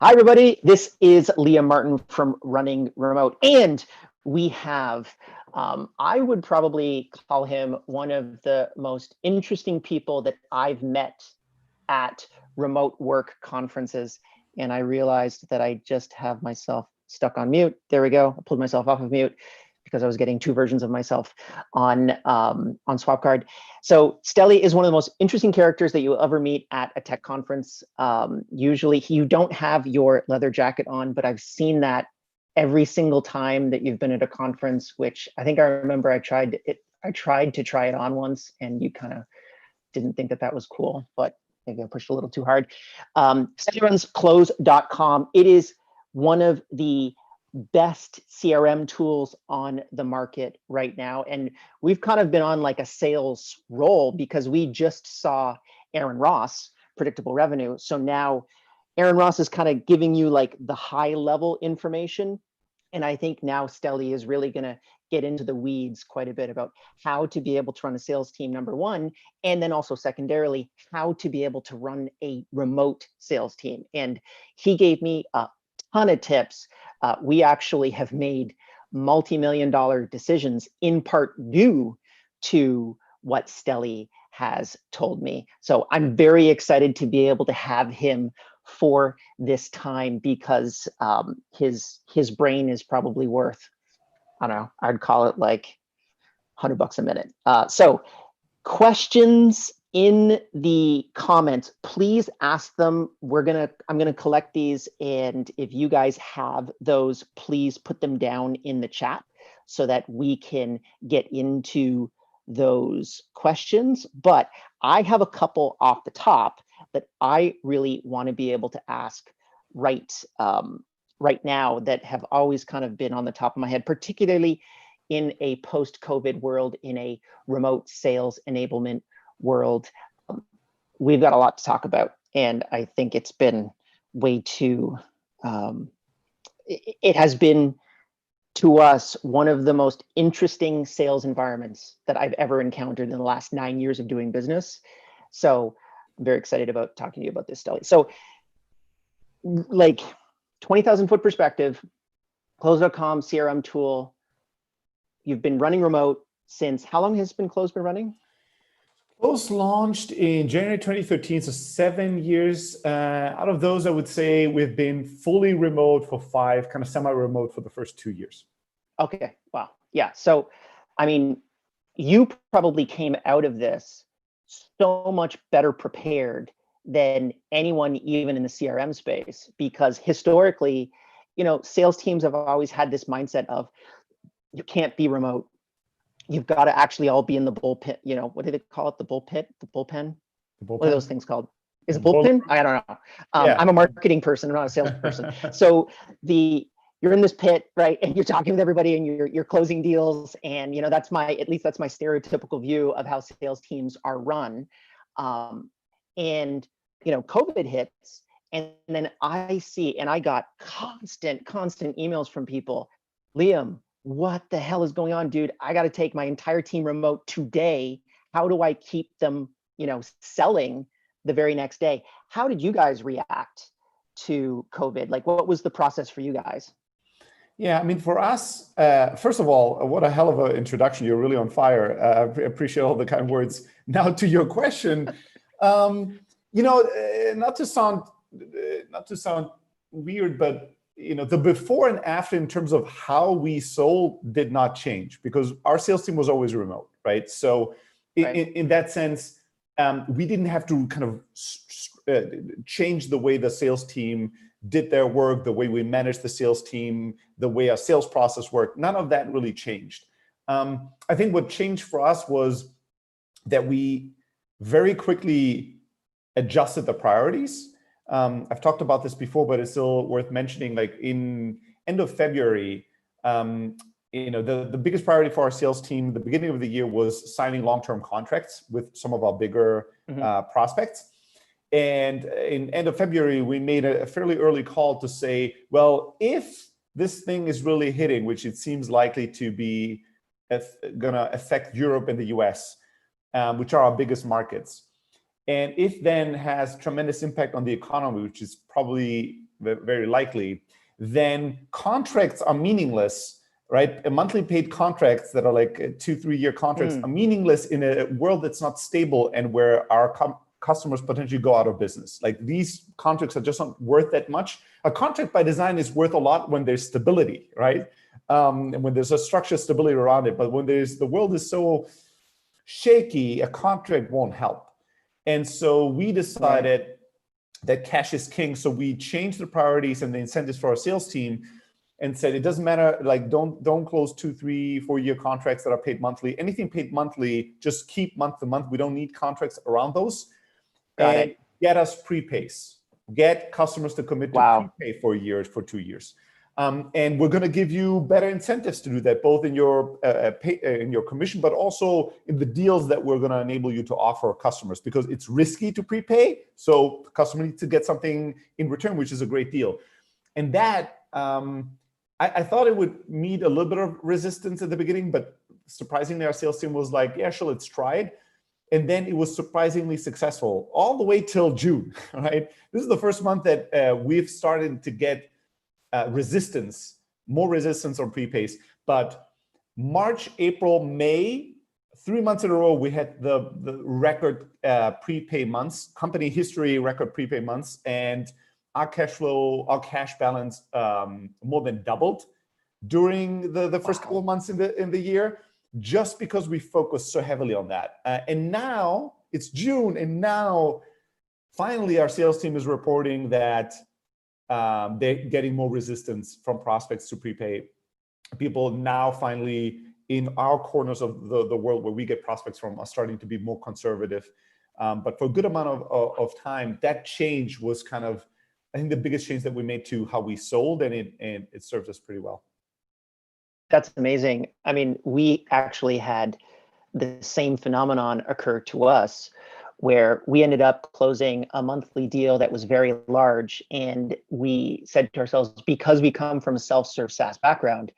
Hi, everybody. This is Liam Martin from Running Remote. And we have, I would probably call him one of the most interesting people that I've met at remote work conferences. And I realized that I just have myself stuck on mute. There we go. I pulled myself off of mute because I was getting two versions of myself on SwapCard. So Steli is one of the most interesting characters that you'll ever meet at a tech conference. Usually you don't have your leather jacket on, but I've seen that every single time that you've been at a conference, which I think I remember I tried to try it on once and you kind of didn't think that that was cool, but maybe I pushed a little too hard. Steli runs close.com. It is one of the best CRM tools on the market right now. And we've kind of been on like a sales roll because we just saw Aaron Ross, predictable revenue. So now Aaron Ross is kind of giving you like the high level information. And I think now Steli is really going to get into the weeds quite a bit about how to be able to run a sales team, number one, and then also secondarily, how to be able to run a remote sales team. And he gave me a ton of tips. We actually have made multi-million-dollar decisions in part due to what Steli has told me. So I'm very excited to be able to have him for this time because his brain is probably worth, I don't know, I'd call it like $100 a minute. So questions in the comments, please ask them. I'm gonna collect these, and if you guys have those, please put them down in the chat so that we can get into those questions. But I have a couple off the top that I really want to be able to ask right now that have always kind of been on the top of my head, particularly in a post-COVID world, in a remote sales enablement world. We've got a lot to talk about, and I think it's been way too, it has been to us one of the most interesting sales environments that I've ever encountered in the last 9 years of doing business. So I'm very excited about talking to you about this, Steli. So like 20,000 foot perspective, close.com CRM tool. You've been running remote since, how long has Close been running? Close launched in January 2013, so 7 years. Out of those, I would say we've been fully remote for 5, kind of semi-remote for the first 2 years. Okay, wow. Yeah, so, I mean, you probably came out of this so much better prepared than anyone even in the CRM space, because historically, you know, sales teams have always had this mindset of you can't be remote. You've got to actually all be in the bullpen. You know, what do they call it? The bullpit, the bullpen? What are those things called? Is it bullpen? I don't know. Yeah. I'm a marketing person. I'm not a salesperson. So you're in this pit, right? And you're talking with everybody and you're closing deals. And, you know, at least that's my stereotypical view of how sales teams are run. And, you know, COVID hits, and then I got constant emails from people. Liam, what the hell is going on, dude? I got to take my entire team remote today. How do I keep them, you know, selling the very next day? How did you guys react to COVID? Like, what was the process for you guys? Yeah, I mean, for us, first of all, what a hell of an introduction. You're really on fire. I appreciate all the kind words. Now to your question, you know, not to sound weird, but you know, the before and after in terms of how we sold did not change because our sales team was always remote, right? So in that sense, we didn't have to kind of change the way the sales team did their work, the way we managed the sales team, the way our sales process worked. None of that really changed. I think what changed for us was that we very quickly adjusted the priorities. I've talked about this before, but it's still worth mentioning. Like in end of February, you know, the biggest priority for our sales team at the beginning of the year was signing long-term contracts with some of our bigger prospects. And in end of February, we made a fairly early call to say, well, if this thing is really hitting, which it seems likely to be going to affect Europe and the US, which are our biggest markets, and if then has tremendous impact on the economy, which is probably very likely, then contracts are meaningless, right? Monthly paid contracts that are like 2-3 year contracts are meaningless in a world that's not stable and where our customers potentially go out of business. Like these contracts are just not worth that much. A contract by design is worth a lot when there's stability, right? And when there's a structured stability around it. But when the world is so shaky, a contract won't help. And so we decided that cash is king. So we changed the priorities and the incentives for our sales team and said, it doesn't matter, like don't close 2, 3, 4 year contracts that are paid monthly. Anything paid monthly, just keep month to month. We don't need contracts around those. Got it. Get us prepays. Get customers to commit to prepay for a year, for 2 years. And we're going to give you better incentives to do that, both in your in your commission, but also in the deals that we're going to enable you to offer customers, because it's risky to prepay. So the customer needs to get something in return, which is a great deal. And that, I thought it would meet a little bit of resistance at the beginning, but surprisingly, our sales team was like, yeah, sure, let's try it. And then it was surprisingly successful all the way till June, right? This is the first month that we've started to get more resistance on prepays. But March, April, May, 3 months in a row, we had the record prepay months, company history record prepay months, and our cash flow, our cash balance more than doubled during the first couple of months in the year, just because we focused so heavily on that. And now it's June, and now finally our sales team is reporting that they're getting more resistance from prospects to prepay. People now finally in our corners of the world where we get prospects from are starting to be more conservative. But for a good amount of time, that change was kind of, I think, the biggest change that we made to how we sold, and it serves us pretty well. That's amazing. I mean, we actually had the same phenomenon occur to us, where we ended up closing a monthly deal that was very large. And we said to ourselves, because we come from a self-serve SaaS background,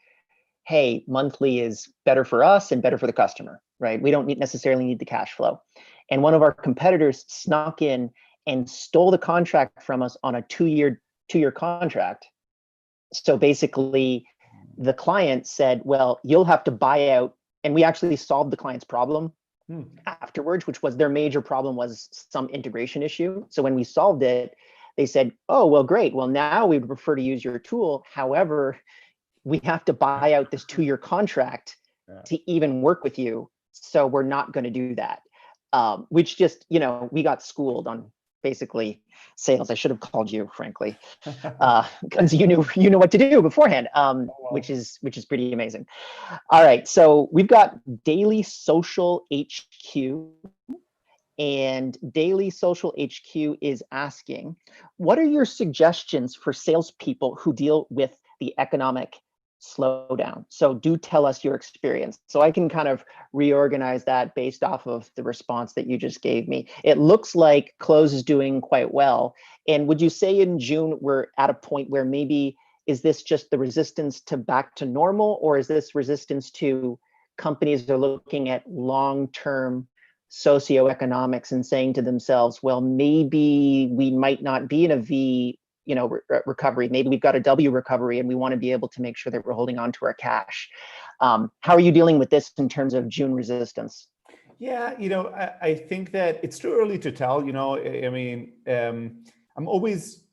hey, monthly is better for us and better for the customer, right? We don't necessarily need the cash flow. And one of our competitors snuck in and stole the contract from us on a two-year contract. So basically, the client said, well, you'll have to buy out. And we actually solved the client's problem afterwards, which was their major problem was some integration issue. So when we solved it, they said, oh, well, great. Well, now we'd prefer to use your tool. However, we have to buy out this 2-year contract to even work with you. So we're not going to do that. Which just, we got schooled on basically sales. I should have called you, frankly, because you knew what to do beforehand, which is pretty amazing. All right, so we've got Daily Social HQ, and Daily Social HQ is asking, what are your suggestions for salespeople who deal with the economic slowdown? So do tell us your experience. So I can kind of reorganize that based off of the response that you just gave me. It looks like Close is doing quite well. And would you say in June, we're at a point where maybe, is this just the resistance to back to normal, or is this resistance to companies that are looking at long-term socioeconomics and saying to themselves, well, maybe we might not be in a V recovery. Maybe we've got a W recovery, and we want to be able to make sure that we're holding on to our cash. How are you dealing with this in terms of June resistance? Yeah, I think that it's too early to tell. I mean, I'm always,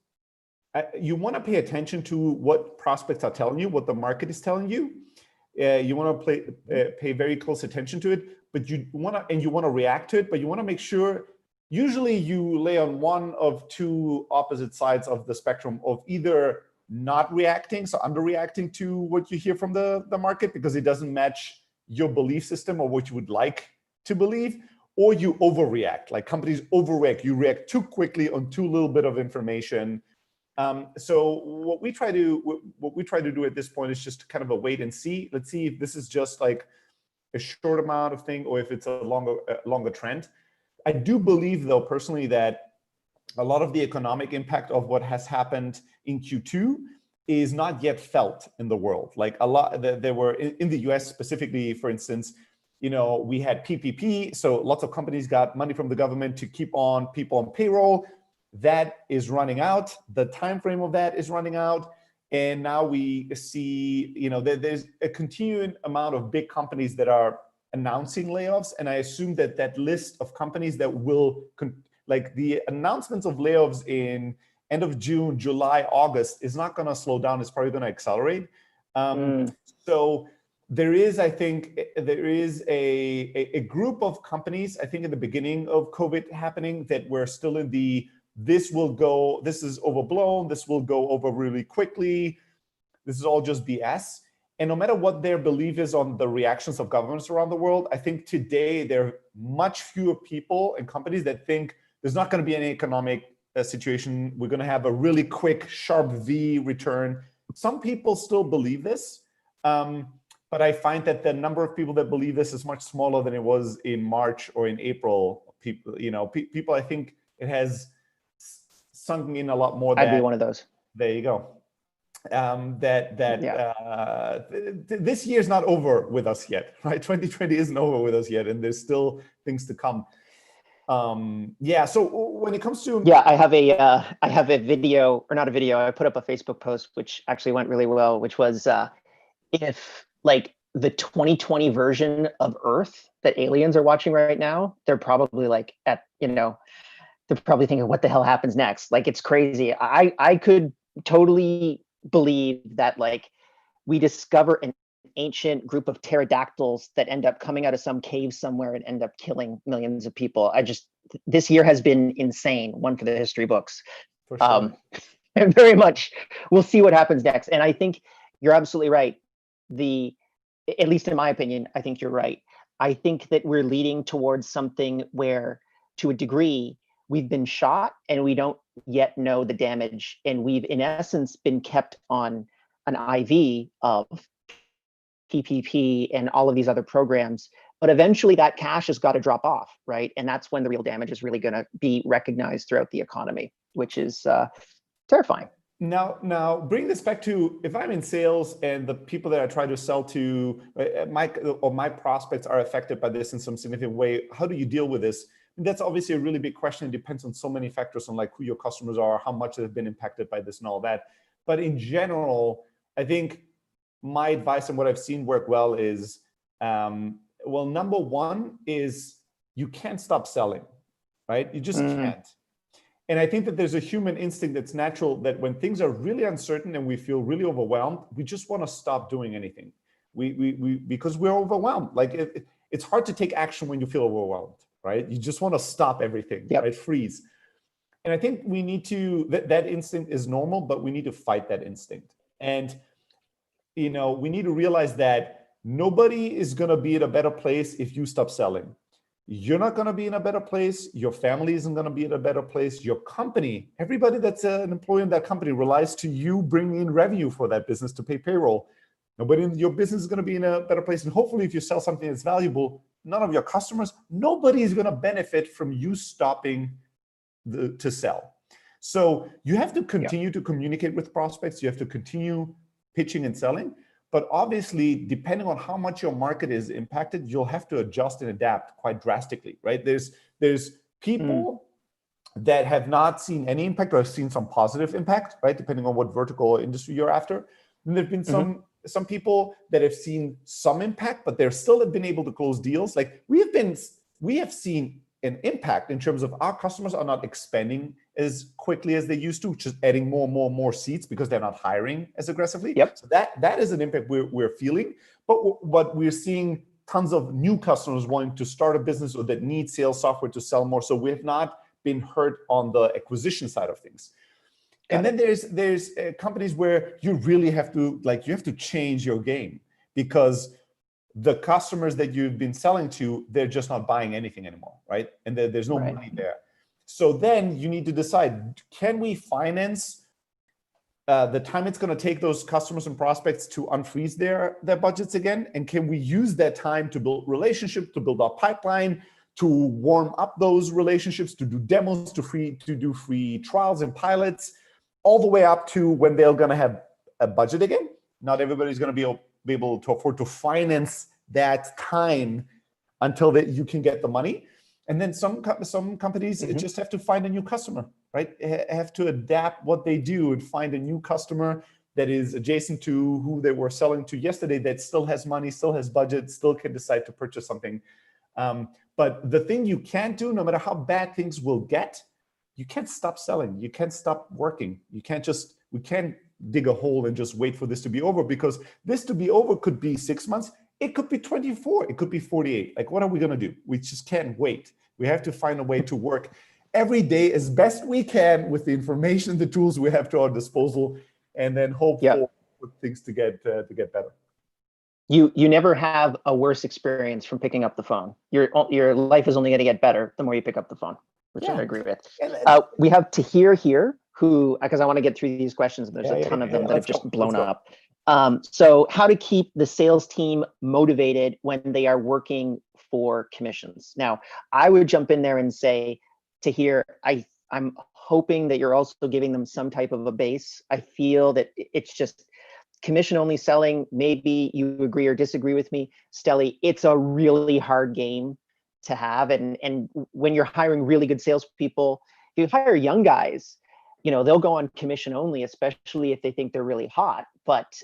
you want to pay attention to what prospects are telling you, what the market is telling you. You want to pay very close attention to it, but you want to react to it, but you want to make sure. Usually you lay on one of two opposite sides of the spectrum of either not reacting, so underreacting to what you hear from the market because it doesn't match your belief system or what you would like to believe, or you overreact, like companies overreact. You react too quickly on too little bit of information. So what we try to do at this point is just kind of a wait and see. Let's see if this is just like a short amount of thing or if it's a longer trend. I do believe, though, personally, that a lot of the economic impact of what has happened in Q2 is not yet felt in the world. Like a lot, there were in the US specifically, for instance, we had PPP, so lots of companies got money from the government to keep on people on payroll. that is running out. The time frame of that is running out. And now we see, there's a continuing amount of big companies that are announcing layoffs. And I assume that that list of companies that will, like the announcements of layoffs in end of June, July, August is not going to slow down. It's probably going to accelerate. So there is, I think, a group of companies, I think in the beginning of COVID happening, that we're still in this is overblown, this will go over really quickly, this is all just BS. And no matter what their belief is on the reactions of governments around the world, I think today there are much fewer people and companies that think there's not going to be any economic situation. We're going to have a really quick, sharp V return. Some people still believe this, but I find that the number of people that believe this is much smaller than it was in March or in April. People, I think it has sunk in a lot more. I'd be one of those. There you go. This year's not over with us yet, right? 2020 isn't over with us yet, and there's still things to come. So when it comes to I have a video, or not a video, I put up a Facebook post which actually went really well, which was if like the 2020 version of Earth that aliens are watching right now, they're probably like they're probably thinking, what the hell happens next? Like, it's crazy. I could totally believe that like we discover an ancient group of pterodactyls that end up coming out of some cave somewhere and end up killing millions of people. This year has been insane, one for the history books. For sure. And very much, we'll see what happens next. And I think you're absolutely right. At least in my opinion, I think you're right. I think that we're leading towards something where, to a degree, we've been shot and we don't yet know the damage. And we've, in essence, been kept on an IV of PPP and all of these other programs. But eventually that cash has got to drop off, right? And that's when the real damage is really going to be recognized throughout the economy, which is terrifying. Now, bring this back to, if I'm in sales and the people that I try to sell to, my prospects are affected by this in some significant way, how do you deal with this? And that's obviously a really big question. It depends on so many factors, on like who your customers are, how much they've been impacted by this and all that. But in general, I think my advice and what I've seen work well is, number one is you can't stop selling, right? You just can't. And I think that there's a human instinct that's natural, that when things are really uncertain and we feel really overwhelmed, we just want to stop doing anything. Because we're overwhelmed. Like it's hard to take action when you feel overwhelmed, right? You just want to stop everything, right? Freeze. And I think we need to, that instinct is normal, but we need to fight that instinct. And, we need to realize that nobody is going to be in a better place if you stop selling. You're not going to be in a better place. Your family isn't going to be in a better place. Your company, everybody that's an employee in that company relies to you bringing in revenue for that business to pay payroll. Nobody in your business is going to be in a better place. And hopefully if you sell something that's valuable, none of your customers, nobody is going to benefit from you stopping to sell. So you have to continue to communicate with prospects. You have to continue pitching and selling. But obviously, depending on how much your market is impacted, you'll have to adjust and adapt quite drastically, right? There's people that have not seen any impact or have seen some positive impact, right? Depending on what vertical or industry you're after. And there've been some people that have seen some impact, but they're still have been able to close deals. Like we have seen an impact in terms of our customers are not expanding as quickly as they used to, just adding more seats because they're not hiring as aggressively. So that is an impact we're feeling. But what we're seeing tons of new customers wanting to start a business or that need sales software to sell more. So we have not been hurt on the acquisition side of things. And then there's companies where you really have to change your game, because the customers that you've been selling to, they're just not buying anything anymore, right? And there's no money there. So then you need to decide, can we finance the time it's going to take those customers and prospects to unfreeze their budgets again? And can we use that time to build relationships, to build our pipeline, to warm up those relationships, to do demos, to do free trials and pilots, all the way up to when they're going to have a budget again? Not everybody's going to be able to afford to finance that time until you can get the money. And then some companies just have to find a new customer. right? Have to adapt what they do and find a new customer that is adjacent to who they were selling to yesterday, that still has money, still has budget, still can decide to purchase something. But the thing you can't do, no matter how bad things will get, you can't stop selling. You can't stop working. We can't dig a hole and just wait for this to be over, because this to be over could be 6 months. It could be 24. It could be 48. Like, what are we going to do? We just can't wait. We have to find a way to work every day as best we can with the information, the tools we have to our disposal, and then hope for things to get better. You never have a worse experience from picking up the phone. Your life is only going to get better the more you pick up the phone, which I agree with. We have Tahir here, who, because I want to get through these questions, and there's a ton of them that have just blown up. So how to keep the sales team motivated when they are working for commissions. Now, I would jump in there and say, Tahir, I'm hoping that you're also giving them some type of a base. I feel that it's just commission only selling. Maybe you agree or disagree with me, Steli. It's a really hard game to have. And when you're hiring really good salespeople, if you hire young guys, they'll go on commission only, especially if they think they're really hot. But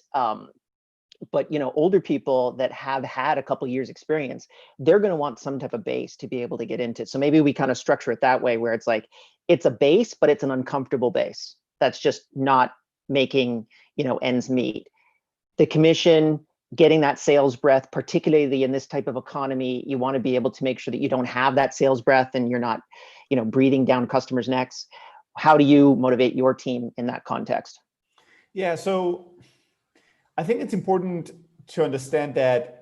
older people that have had a couple years experience, they're going to want some type of base to be able to get into. So maybe we kind of structure it that way, where it's like, it's a base, but it's an uncomfortable base. That's just not making, ends meet. The commission, getting that sales breath, particularly in this type of economy, you want to be able to make sure that you don't have that sales breath and you're not, breathing down customers' necks. How do you motivate your team in that context? Yeah, so I think it's important to understand that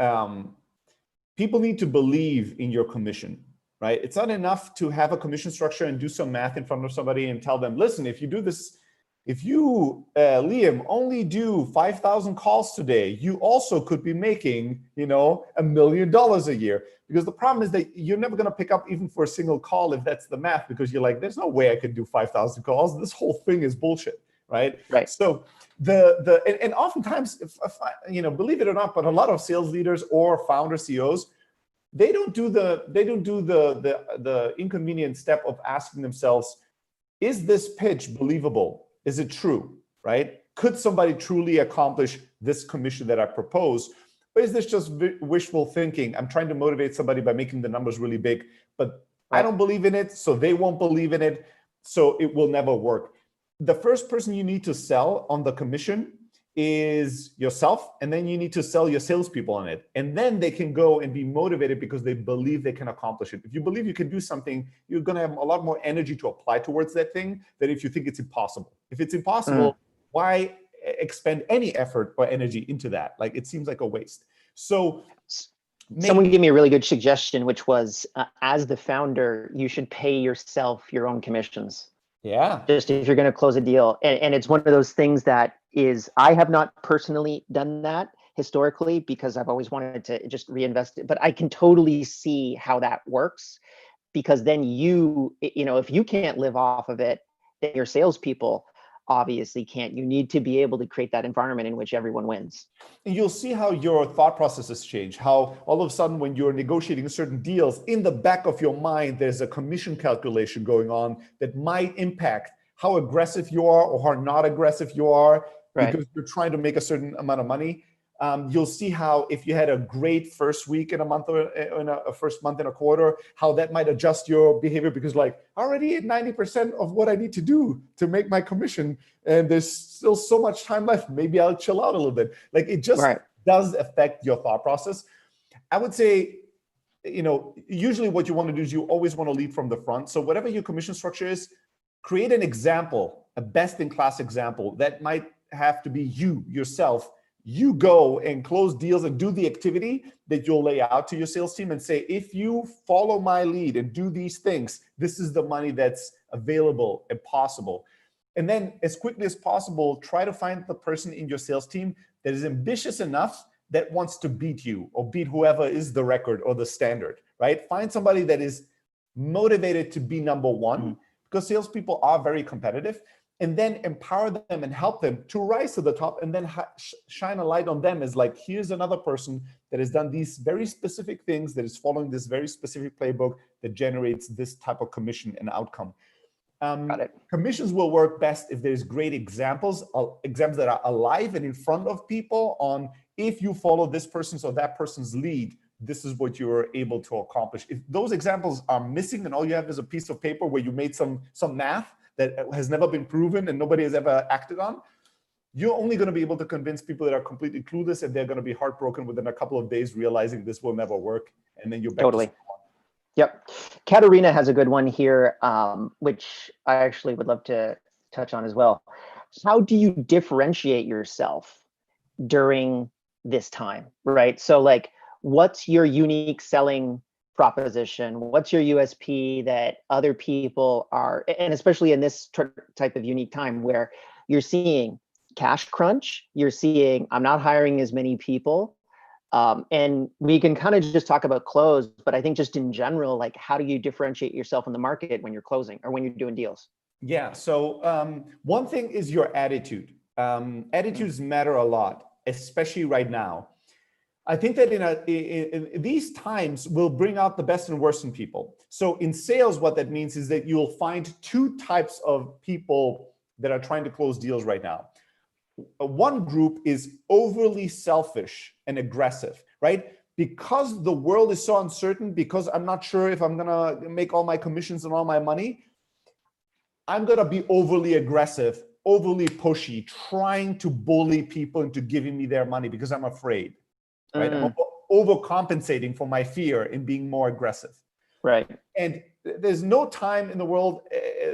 people need to believe in your commission, right? It's not enough to have a commission structure and do some math in front of somebody and tell them, listen, if you do this, if you, Liam, only do 5,000 calls today, you also could be making, $1 million a year. Because the problem is that you're never going to pick up even for a single call if that's the math, because you're like, there's no way I could do 5,000 calls. This whole thing is bullshit, right? Right. So and oftentimes, believe it or not, but a lot of sales leaders or founder CEOs, they don't do the inconvenient step of asking themselves, is this pitch believable? Is it true, right? Could somebody truly accomplish this commission that I propose? Or is this just wishful thinking? I'm trying to motivate somebody by making the numbers really big, but I don't believe in it, so they won't believe in it, so it will never work. The first person you need to sell on the commission is yourself, and then you need to sell your salespeople on it. And then they can go and be motivated because they believe they can accomplish it. If you believe you can do something, you're going to have a lot more energy to apply towards that thing than if you think it's impossible. If it's impossible, why expend any effort or energy into that? Like, it seems like a waste. So someone gave me a really good suggestion, which was, as the founder, you should pay yourself your own commissions. Yeah. Just if you're going to close a deal. And it's one of those things that is, I have not personally done that historically because I've always wanted to just reinvest it, but I can totally see how that works, because then if you can't live off of it, then your salespeople obviously can't. You need to be able to create that environment in which everyone wins. And you'll see how your thought processes change, how all of a sudden when you're negotiating certain deals, in the back of your mind, there's a commission calculation going on that might impact how aggressive you are or how not aggressive you are, because you're trying to make a certain amount of money. You'll see how if you had a great first week in a month or in a first month in a quarter, how that might adjust your behavior, because like, I already hit 90% of what I need to do to make my commission, and there's still so much time left. Maybe I'll chill out a little bit. Like, it just does affect your thought process. I would say, usually what you want to do is you always want to lead from the front. So whatever your commission structure is, create an example, a best-in-class example. That might have to be yourself. You go and close deals and do the activity that you'll lay out to your sales team and say, if you follow my lead and do these things, this is the money that's available and possible. And then as quickly as possible, try to find the person in your sales team that is ambitious enough that wants to beat you or beat whoever is the record or the standard, right? Find somebody that is motivated to be number one, because salespeople are very competitive. And then empower them and help them to rise to the top, and then shine a light on them as like, here's another person that has done these very specific things, that is following this very specific playbook that generates this type of commission and outcome. Got it. Commissions will work best if there's great examples that are alive and in front of people on, if you follow this person's or that person's lead, this is what you're able to accomplish. If those examples are missing and all you have is a piece of paper where you made some math that has never been proven and nobody has ever acted on, you're only going to be able to convince people that are completely clueless, and they're going to be heartbroken within a couple of days, realizing this will never work. And then you're back Totally. to square one. Yep. Katerina has a good one here, which I actually would love to touch on as well. How do you differentiate yourself during this time, right? So like, what's your unique selling proposition? What's your USP that other people are, and especially in this type of unique time where you're seeing cash crunch, you're seeing, I'm not hiring as many people. And we can kind of just talk about close, but I think just in general, like, how do you differentiate yourself in the market when you're closing or when you're doing deals? Yeah, so one thing is your attitude. Attitudes matter a lot, especially right now. I think that in these times will bring out the best and worst in people. So in sales, what that means is that you'll find two types of people that are trying to close deals right now. One group is overly selfish and aggressive, right? Because the world is so uncertain, because I'm not sure if I'm gonna make all my commissions and all my money, I'm gonna be overly aggressive, overly pushy, trying to bully people into giving me their money because I'm afraid, right? I'm overcompensating for my fear and being more aggressive. Right. And there's no time in the world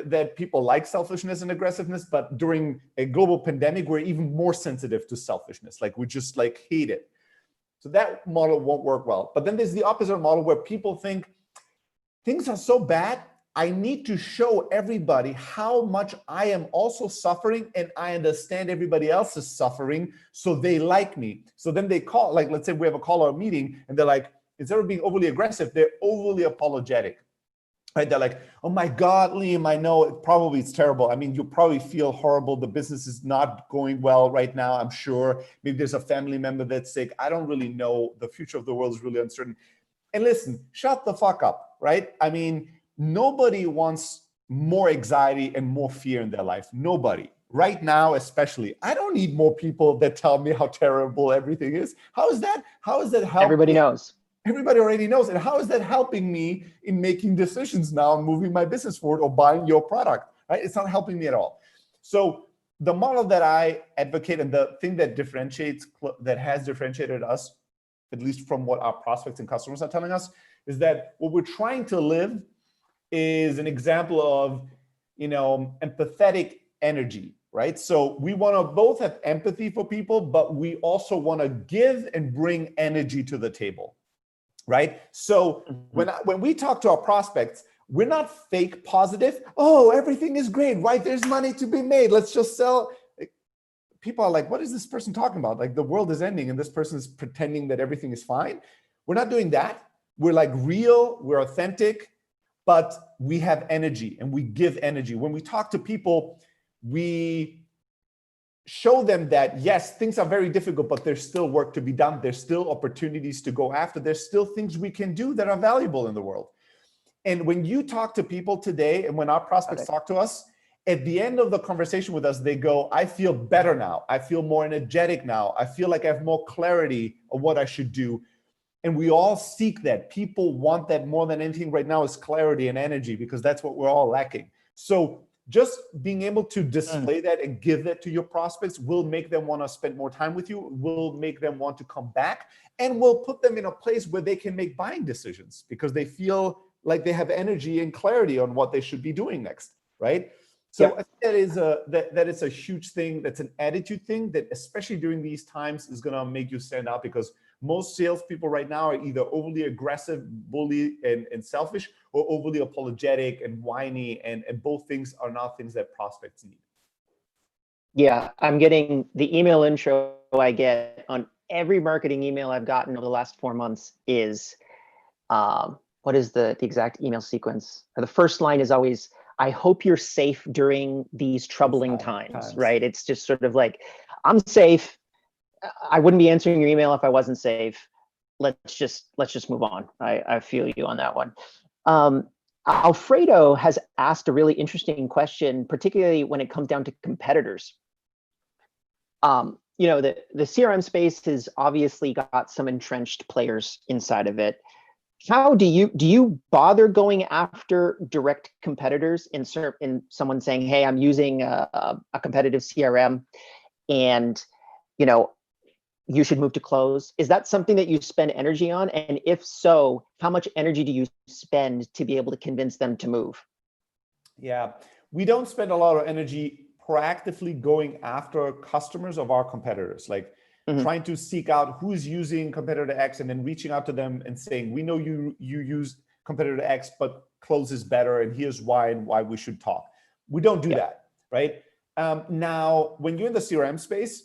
that people like selfishness and aggressiveness, but during a global pandemic, we're even more sensitive to selfishness. Like we just like hate it. So that model won't work well. But then there's the opposite model where people think things are so bad, I need to show everybody how much I am also suffering and I understand everybody else is suffering, so they like me. So then they call, like, let's say we have a call or a meeting and they're like, instead of being overly aggressive, they're overly apologetic. Right? They're like, oh my God, Liam, I know it's terrible. I mean, you probably feel horrible. The business is not going well right now, I'm sure. Maybe there's a family member that's sick. I don't really know. The future of the world is really uncertain. And listen, shut the fuck up, right? I mean, nobody wants more anxiety and more fear in their life. Nobody. Right now, especially. I don't need more people that tell me how terrible everything is. How is that helping? Everybody knows. Everybody already knows. And how is that helping me in making decisions now and moving my business forward or buying your product, right? It's not helping me at all. So the model that I advocate and the thing that has differentiated us, at least from what our prospects and customers are telling us, is that what we're trying to live is an example of, empathetic energy, right? So we want to both have empathy for people, but we also want to give and bring energy to the table. Right? So when we talk to our prospects, we're not fake positive. Oh, everything is great, right? There's money to be made. Let's just sell. People are like, what is this person talking about? Like the world is ending and this person is pretending that everything is fine. We're not doing that. We're like real, we're authentic, but we have energy and we give energy. When we talk to people, we show them that, yes, things are very difficult, but there's still work to be done. There's still opportunities to go after. There's still things we can do that are valuable in the world. And when you talk to people today, and when our prospects talk to us, at the end of the conversation with us, they go, I feel better now. I feel more energetic now. I feel like I have more clarity of what I should do. And we all seek that. People want that more than anything right now is clarity and energy, because that's what we're all lacking. So just being able to display that and give that to your prospects will make them want to spend more time with you, will make them want to come back, and will put them in a place where they can make buying decisions because they feel like they have energy and clarity on what they should be doing next, right? So I think that is a huge thing. That's an attitude thing that, especially during these times, is going to make you stand out, because most salespeople right now are either overly aggressive, bully, and selfish, or overly apologetic and whiny, and both things are not things that prospects need. Yeah, I'm getting the email intro I get on every marketing email I've gotten over the last 4 months is, what is the exact email sequence? The first line is always, I hope you're safe during these troubling times, right? It's just sort of like, I'm safe. I wouldn't be answering your email if I wasn't safe. Let's just move on. I feel you on that one. Alfredo has asked a really interesting question, particularly when it comes down to competitors. The CRM space has obviously got some entrenched players inside of it. How do you bother going after direct competitors in someone saying, hey, I'm using a competitive CRM and you should move to close? Is that something that you spend energy on? And if so, how much energy do you spend to be able to convince them to move? Yeah, we don't spend a lot of energy proactively going after customers of our competitors, like trying to seek out who's using competitor X and then reaching out to them and saying, we know you use competitor X, but close is better, and here's why and why we should talk. We don't do that, right? Now, when you're in the CRM space,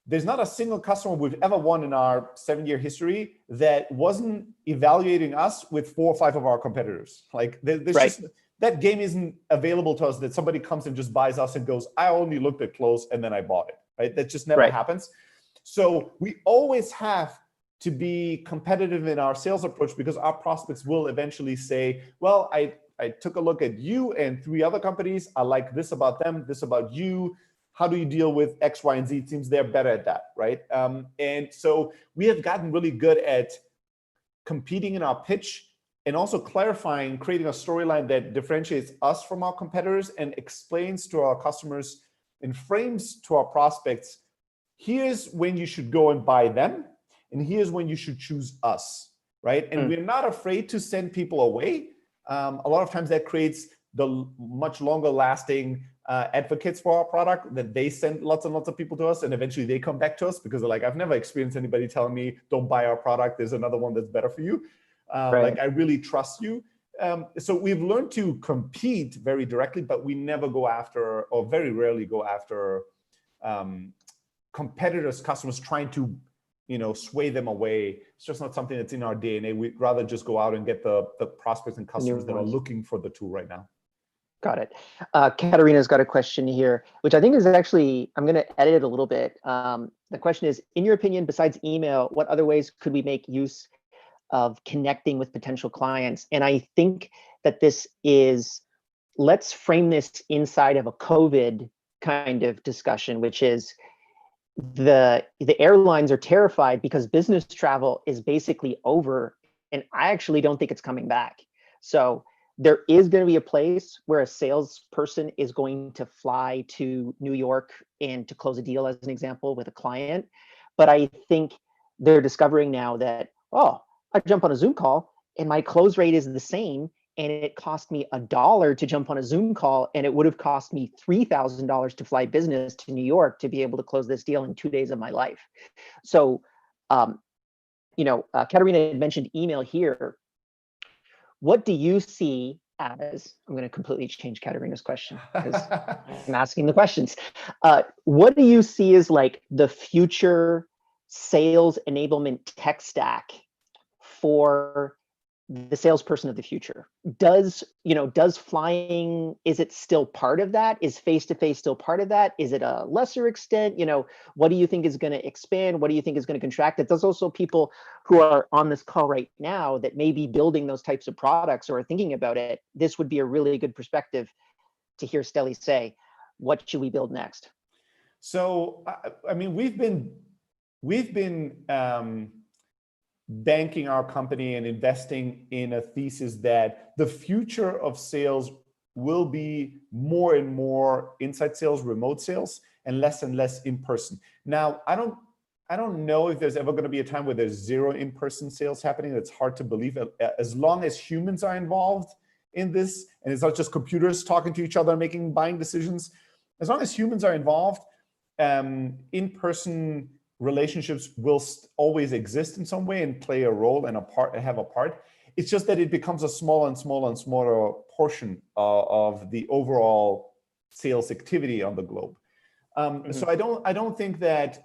there's not a single customer we've ever won in our 7-year history that wasn't evaluating us with 4 or 5 of our competitors. Like there's just, that game isn't available to us, that somebody comes and just buys us and goes, I only looked at close and then I bought it, right? That just never happens. So we always have to be competitive in our sales approach, because our prospects will eventually say, well, I took a look at you and 3 other companies. I like this about them, this about you. How do you deal with X, Y, and Z? It seems they're better at that, right? And so we have gotten really good at competing in our pitch and also clarifying, creating a storyline that differentiates us from our competitors and explains to our customers and frames to our prospects, here's when you should go and buy them, and here's when you should choose us, right? And we're not afraid to send people away. A lot of times that creates the much longer lasting advocates for our product, that they send lots and lots of people to us, and eventually they come back to us because they're like, I've never experienced anybody telling me, don't buy our product, there's another one that's better for you. Like, I really trust you. So we've learned to compete very directly, but we never go after, or very rarely go after, competitors, customers, trying to sway them away. It's just not something that's in our DNA. We'd rather just go out and get the prospects and customers that are looking for the tool right now. Got it. Katarina's got a question here, which I think is actually, I'm going to edit it a little bit. The question is, in your opinion, besides email, what other ways could we make use of connecting with potential clients? And I think that this is, let's frame this inside of a COVID kind of discussion, which is the airlines are terrified because business travel is basically over, and I actually don't think it's coming back. So there is going to be a place where a salesperson is going to fly to New York and to close a deal, as an example, with a client. But I think they're discovering now that, oh, I jump on a Zoom call and my close rate is the same, and it cost me $1 to jump on a Zoom call, and it would have cost me $3,000 to fly business to New York to be able to close this deal in 2 days of my life. So, Katarina had mentioned email here. What do you see as, I'm going to completely change Katarina's question because I'm asking the questions. What do you see as like the future sales enablement tech stack for the salesperson of the future? Does flying, is it still part of that? Is face-to-face still part of that? Is it a lesser extent? What do you think is going to expand? What do you think is going to contract? There's also people who are on this call right now that may be building those types of products or are thinking about it. This would be a really good perspective to hear Steli say, what should we build next? So, I mean, we've been banking our company and investing in a thesis that the future of sales will be more and more inside sales, remote sales, and less in person. Now, I don't know if there's ever going to be a time where there's 0 in-person sales happening. That's hard to believe. As long as humans are involved in this, and it's not just computers talking to each other, making buying decisions. As long as humans are involved, in-person relationships will always exist in some way and play a role and have a part. It's just that it becomes a smaller and smaller portion of the overall sales activity on the globe. So I don't think that,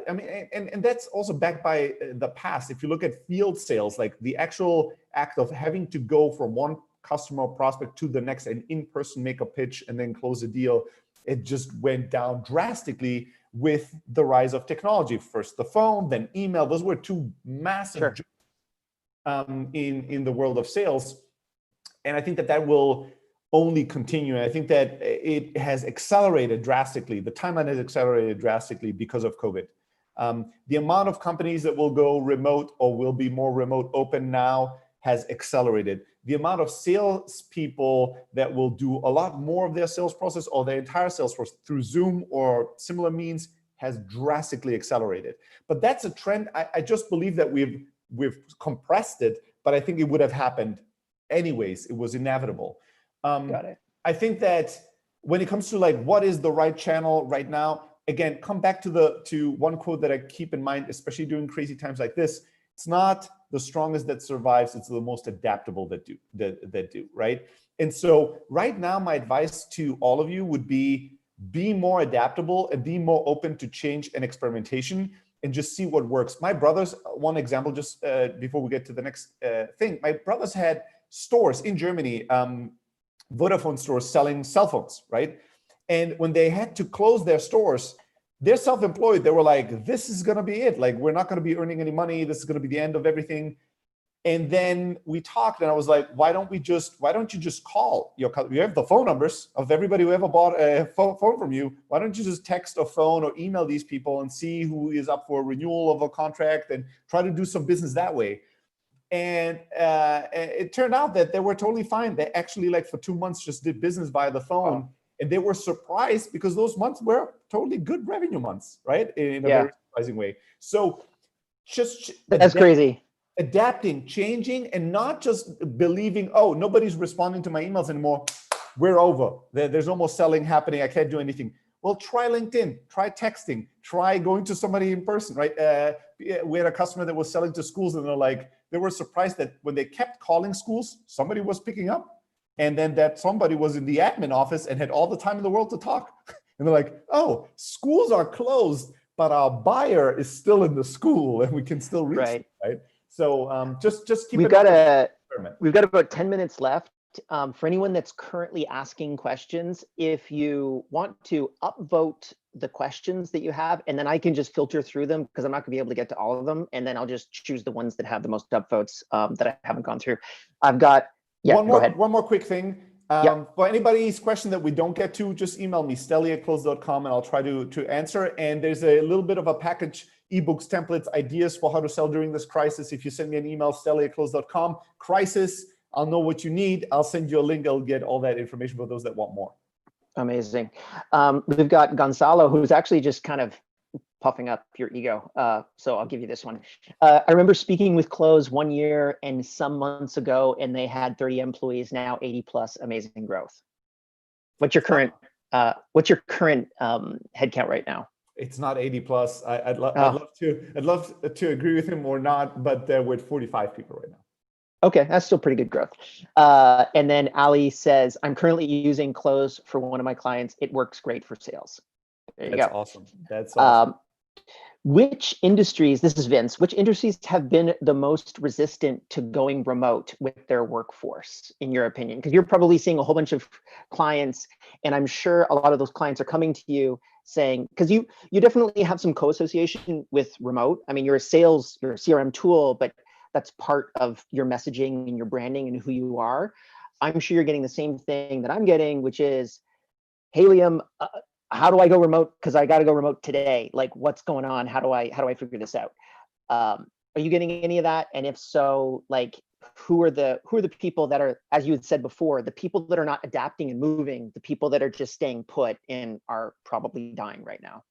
and that's also backed by the past. If you look at field sales, like the actual act of having to go from one customer prospect to the next and in person make a pitch and then close a deal, it just went down drastically with the rise of technology. First the phone, then email. Those were 2 massive in the world of sales. And I think that that will only continue. And I think that it has accelerated drastically. The timeline has accelerated drastically because of COVID. The amount of companies that will go remote or will be more remote open now has accelerated. The amount of salespeople that will do a lot more of their sales process or their entire sales process through Zoom or similar means has drastically accelerated. But that's a trend. I just believe that we've compressed it, but I think it would have happened anyways. It was inevitable. Got it. I think that when it comes to like what is the right channel right now, again, come back to one quote that I keep in mind, especially during crazy times like this. It's not the strongest that survives, it's the most adaptable that do, right? And so right now, my advice to all of you would be more adaptable and be more open to change and experimentation and just see what works. My brothers, one example, just before we get to the next thing, my brothers had stores in Germany, Vodafone stores selling cell phones, right? And when they had to close their stores, they're self-employed. They were like, this is going to be it. Like, we're not going to be earning any money. This is going to be the end of everything. And then we talked and I was like, why don't you just call you have the phone numbers of everybody who ever bought a phone from you. Why don't you just text or phone or email these people and see who is up for renewal of a contract and try to do some business that way. And it turned out that they were totally fine. They actually, like, for 2 months just did business via the phone. Wow. And they were surprised because those months were totally good revenue months, right? In a very surprising way. So just that's crazy. Adapting, changing, and not just believing, oh, nobody's responding to my emails anymore. We're over. There's no more selling happening. I can't do anything. Well, try LinkedIn, try texting, try going to somebody in person, right? We had a customer that was selling to schools and they were surprised that when they kept calling schools, somebody was picking up. And then that somebody was in the admin office and had all the time in the world to talk. And they're like, oh, schools are closed, but our buyer is still in the school and we can still reach them, right? So just keep we've got about 10 minutes left. For anyone that's currently asking questions, if you want to upvote the questions that you have, and then I can just filter through them because I'm not gonna be able to get to all of them. And then I'll just choose the ones that have the most upvotes that I haven't gone through. I've got, go ahead. One more quick thing. For anybody's question that we don't get to, just email me, steli@close.com, and I'll try to answer. And there's a little bit of a package, ebooks, templates, ideas for how to sell during this crisis. If you send me an email, steli@close.com, crisis, I'll know what you need. I'll send you a link. I'll get all that information for those that want more. Amazing. We've got Gonzalo, who's actually just kind of puffing up your ego. So I'll give you this one. I remember speaking with Close 1 year and some months ago, and they had 30 employees, now 80 plus, amazing growth. What's your current headcount right now? It's not 80 plus. I'd love to agree with him or not, but we're at 45 people right now. Okay, that's still pretty good growth. And then Ali says, I'm currently using Close for one of my clients. It works great for sales. There you go. Awesome. That's awesome. Which industries, this is Vince, which industries have been the most resistant to going remote with their workforce, in your opinion? Because you're probably seeing a whole bunch of clients, and I'm sure a lot of those clients are coming to you saying, because you definitely have some co-association with remote. I mean, you're a CRM tool, but that's part of your messaging and your branding and who you are. I'm sure you're getting the same thing that I'm getting, which is, hey, Liam, how do I go remote? Because I got to go remote today. Like, what's going on? How do I figure this out? Are you getting any of that? And if so, like, who are the people that are, as you had said before, the people that are not adapting and moving, the people that are just staying put and are probably dying right now?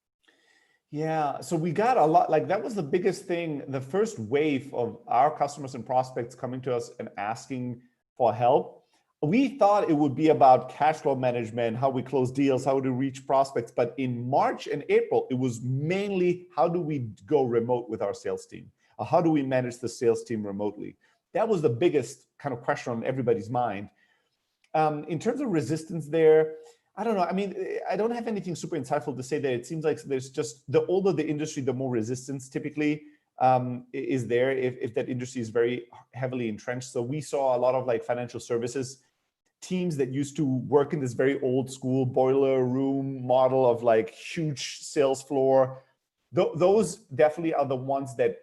Yeah, so we got a lot, like that was the biggest thing. The first wave of our customers and prospects coming to us and asking for help, we thought it would be about cash flow management, how we close deals, how to reach prospects. But in March and April, it was mainly how do we go remote with our sales team? Or how do we manage the sales team remotely? That was the biggest kind of question on everybody's mind. In terms of resistance there, I don't know. I mean, I don't have anything super insightful to say that. It seems like there's just, the older the industry, the more resistance typically is there if that industry is very heavily entrenched. So we saw a lot of like financial services teams that used to work in this very old school boiler room model of like huge sales floor. Those definitely are the ones that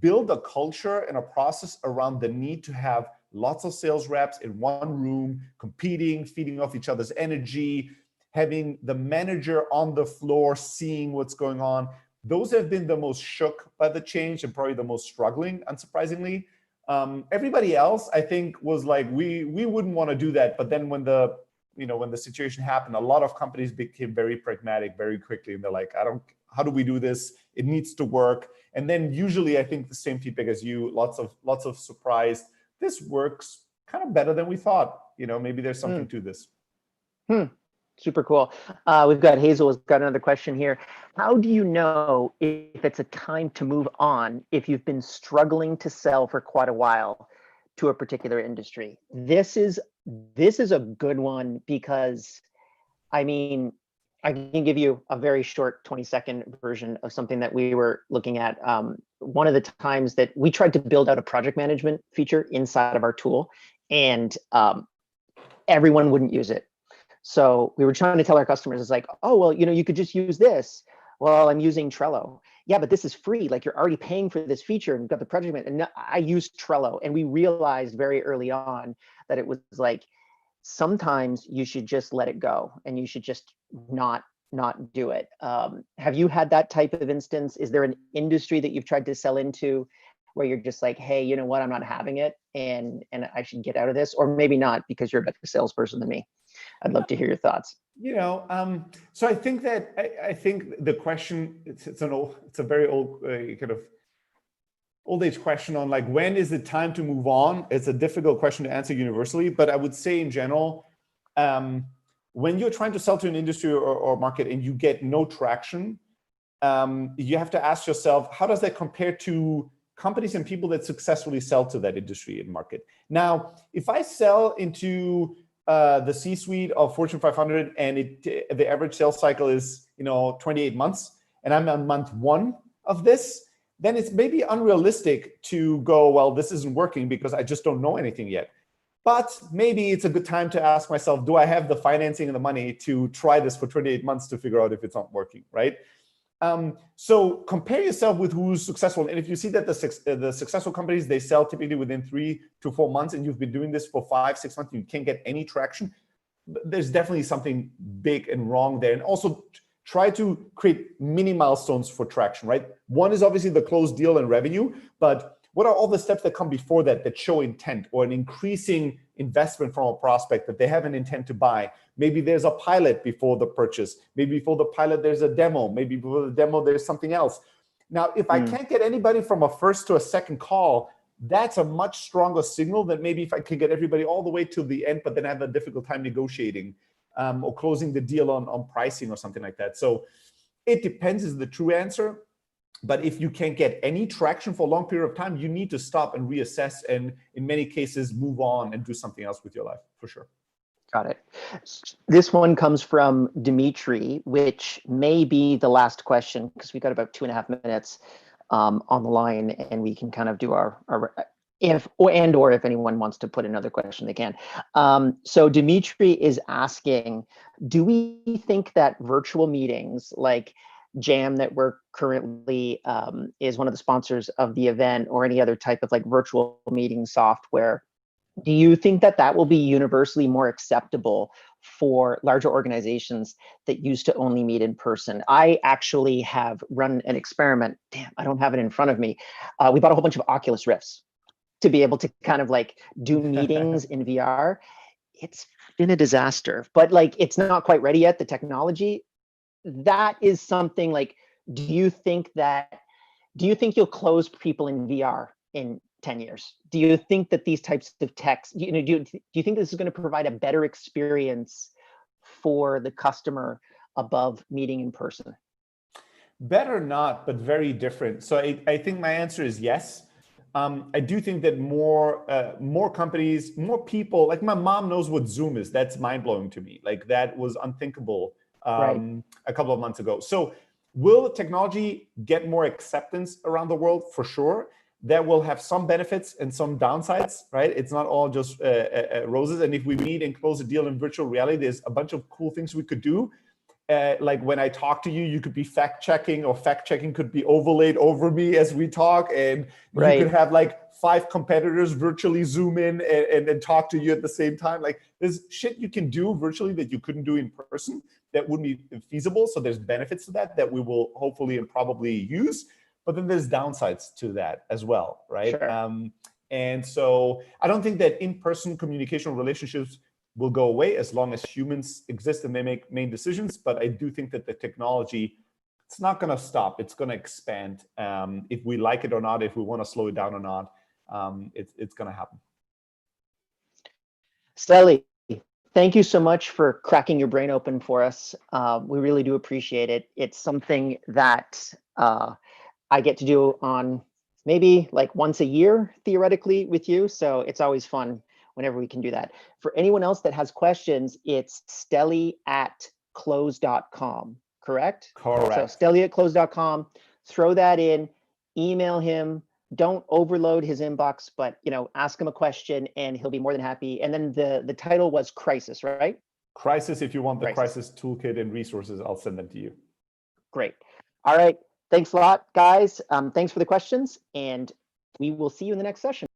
build a culture and a process around the need to have lots of sales reps in one room, competing, feeding off each other's energy, having the manager on the floor, seeing what's going on. Those have been the most shook by the change and probably the most struggling, unsurprisingly. Everybody else, I think, was like, we wouldn't want to do that. But then when the situation happened, a lot of companies became very pragmatic very quickly. And they're like, how do we do this? It needs to work. And then usually I think the same feedback as you, lots of surprise. This works kind of better than we thought. Maybe there's something to this. Super cool. We've got Hazel has got another question here. How do you know if it's a time to move on if you've been struggling to sell for quite a while to a particular industry? This is a good one because, I mean, I can give you a very short 20-second version of something that we were looking at. One of the times that we tried to build out a project management feature inside of our tool, and everyone wouldn't use it. So we were trying to tell our customers, it's like, oh, well, you could just use this. Well, I'm using Trello. Yeah, but this is free. Like, you're already paying for this feature and you've got the project management. And I used Trello, and we realized very early on that it was like, sometimes you should just let it go and you should just not do it. Have you had that type of instance? Is there an industry that you've tried to sell into where you're just like, hey, you know what, I'm not having it and I should get out of this? Or maybe not, because you're a better salesperson than me. I'd love to hear your thoughts. So I think the question, it's a very old kind of old age question on like, when is it time to move on? It's a difficult question to answer universally, but I would say in general, when you're trying to sell to an industry or market and you get no traction, you have to ask yourself, how does that compare to companies and people that successfully sell to that industry and market? Now, if I sell into the C-suite of Fortune 500 and the average sales cycle is 28 months, and I'm on month 1 of this, then it's maybe unrealistic to go, well, this isn't working because I just don't know anything yet. But maybe it's a good time to ask myself, do I have the financing and the money to try this for 28 months to figure out if it's not working, right? So compare yourself with who's successful. And if you see that the successful companies, they sell typically within 3 to 4 months, and you've been doing this for 5, 6 months, and you can't get any traction, there's definitely something big and wrong there. And also try to create mini milestones for traction, right? One is obviously the closed deal and revenue, but what are all the steps that come before that show intent or an increasing investment from a prospect that they have an intent to buy? Maybe there's a pilot before the purchase. Maybe before the pilot, there's a demo. Maybe before the demo, there's something else. Now, if I can't get anybody from a first to a second call, that's a much stronger signal than maybe if I could get everybody all the way to the end, but then have a difficult time negotiating or closing the deal on pricing or something like that. So it depends is the true answer. But if you can't get any traction for a long period of time, you need to stop and reassess, and in many cases, move on and do something else with your life, for sure. Got it. This one comes from Dimitri, which may be the last question because we've got about 2.5 minutes on the line, and we can kind of do our if anyone wants to put another question, they can. So Dimitri is asking, do we think that virtual meetings like Jam, that we're currently is one of the sponsors of the event, or any other type of like virtual meeting software, do you think that will be universally more acceptable for larger organizations that used to only meet in person? I actually have run an experiment. Damn, I don't have it in front of me. We bought a whole bunch of Oculus Rifts to be able to kind of like do meetings in VR. It's been a disaster, but like, it's not quite ready yet, the technology. That is something like, do you think you'll close people in VR in 10 years? Do you think that these types of techs, do you think this is going to provide a better experience for the customer above meeting in person? Better not, but very different. So I think my answer is yes. I do think that more companies, more people, like my mom knows what Zoom is. That's mind-blowing to me. Like, that was unthinkable a couple of months ago. So will technology get more acceptance around the world? For sure. That will have some benefits and some downsides, right? It's not all just roses. And if we meet and close a deal in virtual reality, there's a bunch of cool things we could do. like when I talk to you, you could be fact checking, or fact checking could be overlaid over me as we talk, and you could have like 5 competitors virtually zoom in and talk to you at the same time. Like there's shit you can do virtually that you couldn't do in person that wouldn't be feasible. So there's benefits to that we will hopefully and probably use, but then there's downsides to that as well, right? Sure. And so I don't think that in-person communication relationships will go away as long as humans exist and they make main decisions. But I do think that the technology, it's not going to stop. It's going to expand. If we like it or not, if we want to slow it down or not, it's going to happen. Steli, thank you so much for cracking your brain open for us. We really do appreciate it. It's something that I get to do on maybe like once a year, theoretically, with you. So it's always fun whenever we can do that. For anyone else that has questions, it's steli@close.com, correct? Correct. So steli@close.com, throw that in, email him. Don't overload his inbox, but ask him a question and he'll be more than happy. And then the title was Crisis, right? Crisis. If you want the crisis toolkit and resources, I'll send them to you. Great. All right. Thanks a lot, guys. Thanks for the questions, and we will see you in the next session.